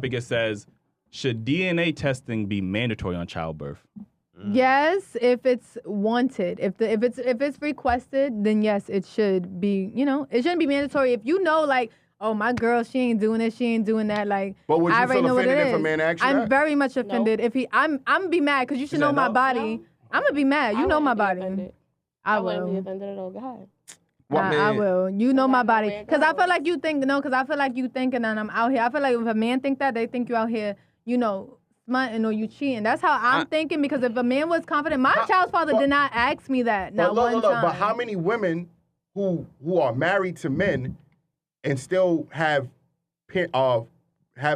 It says, should DNA testing be mandatory on childbirth? Yes, if it's wanted. If it's requested, then yes, it should be. It shouldn't be mandatory. If you know, like, oh, my girl, she ain't doing this, she ain't doing that. Like, But would I you already feel know what it offended if a is. man asked you I'm that? very much offended. If I'm gonna be mad because you should know my body. I'm gonna be mad. You know my body. I wouldn't be offended at all. Go ahead. I will. You know my body. Because I feel like you think, because I feel like you thinking that I'm out here. I feel like if a man think that, they think you out here, smutting or you cheating. That's how I'm thinking, because if a man was confident, my child's father did not ask me that. Not one time. But how many women who are married to men and still have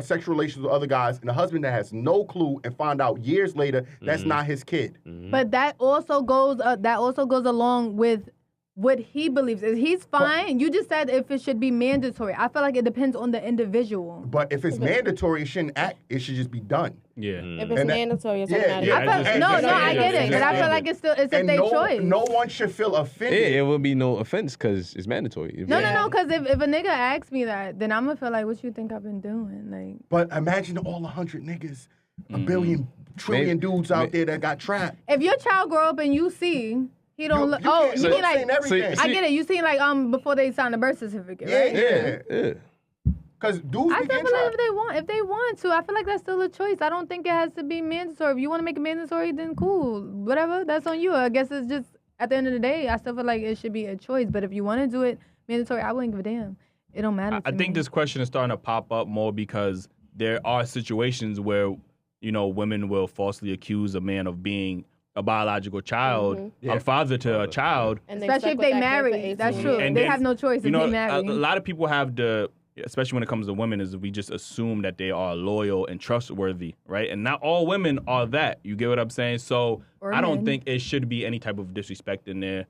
sexual relations with other guys, and a husband that has no clue and find out years later that's not his kid? But that also goes along with what he believes. If he's fine, you just said if it should be mandatory. I feel like it depends on the individual. But if it's mandatory, it shouldn't it should just be done. Yeah. If it's mandatory, it's automatic. I get it, but I feel like it's a their choice. No one should feel offended. Yeah, it would be no offense because it's mandatory. No, because if a nigga asks me that, then I'm gonna feel like, what you think I've been doing? Like, but imagine all 100 niggas, a billion, trillion dudes out there that got trapped. If your child grow up and you see he don't look. You mean like everything. I get it. You seen like before they sign the birth certificate, right? Yeah. Because dudes I be getting feel like trapped. if they want to, I feel like that's still a choice. I don't think it has to be mandatory. If you want to make it mandatory, then cool, whatever. That's on you. I guess it's just at the end of the day, I still feel like it should be a choice. But if you want to do it mandatory, I wouldn't give a damn. It don't matter. I think this question is starting to pop up more because there are situations where women will falsely accuse a man of being a biological child, a father to a child. Especially if they marry. That's true. And they have no choice if they marry. A lot of people have especially when it comes to women, is we just assume that they are loyal and trustworthy, right? And not all women are that. You get what I'm saying? So I don't think it should be any type of disrespect in there.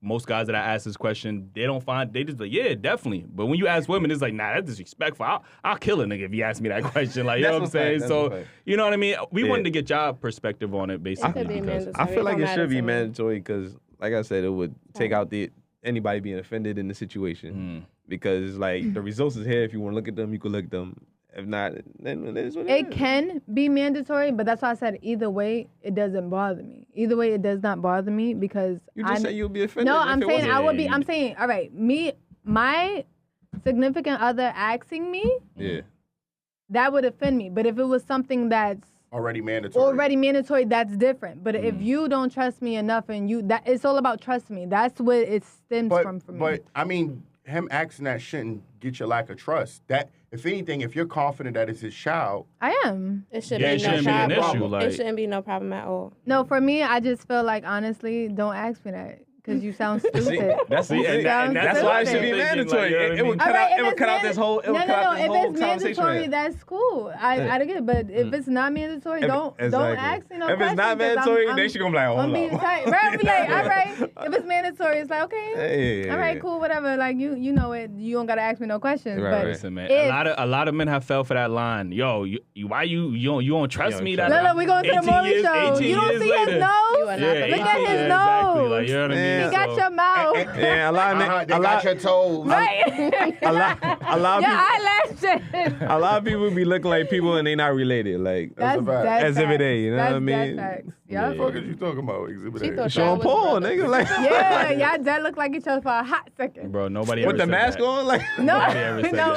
Most guys that I ask this question, they just like, yeah, definitely. But when you ask women, it's like, nah, that's disrespectful. I'll kill a nigga if you ask me that question. Like, you know what I'm saying? So, you know what I mean? We wanted to get y'all perspective on it, basically. I feel like it should be mandatory because, like I said, it would take out anybody being offended in the situation. Because, like, the results is here. If you want to look at them, you can look at them. If not, then it is what it is. It can be mandatory, but that's why I said either way, it doesn't bother me. Either way, it does not bother me because you just said you'd be offended. No, I'm saying I would be. I'm saying, all right, my significant other asking me, that would offend me. But if it was something that's already mandatory, that's different. But if you don't trust me enough, and it's all about trust me. That's what it stems from for me. But I mean, him asking that shouldn't get your lack of trust. That, if anything, if you're confident that it's his child, I am. It shouldn't be an issue. It shouldn't be no problem at all. No, for me, I just feel like, honestly, don't ask me that. Because you sound stupid. That's why it should be mandatory. It would cut out this whole conversation. If it's mandatory, that's cool. I get it. But if it's not mandatory, don't ask me no questions. If it's not mandatory, then she gonna be like, hold on. Right? Be like, all right. If it's mandatory, it's like, okay, all right, cool, whatever. Like you know it. You don't gotta ask me no questions. Right. But listen, man, a lot of men have fell for that line. Yo, why you don't trust me? No, we going to the morning show. You don't see his nose? Look at his nose. Like, you know what I mean? He got your mouth. Yeah, a lot got your toes. Right. a lot of your eyelashes. A lot of people be looking like people and they not related. Like that's Exhibit A, you know what I mean? That's facts. What the fuck is you talking about, Exhibit A? Sean Paul, nigga. Like, yeah, y'all dead look like each other for a hot second. Bro, nobody with ever the mask that. on? Like, no.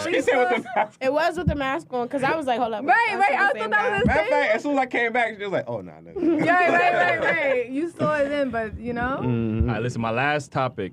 She said with the mask. It was with the mask on because I was like, hold up. Right. I thought that was the Matter of fact, as soon as I came back, she was like, oh, nah. Yeah, right. You saw it then, but you know? All right, listen, my last topic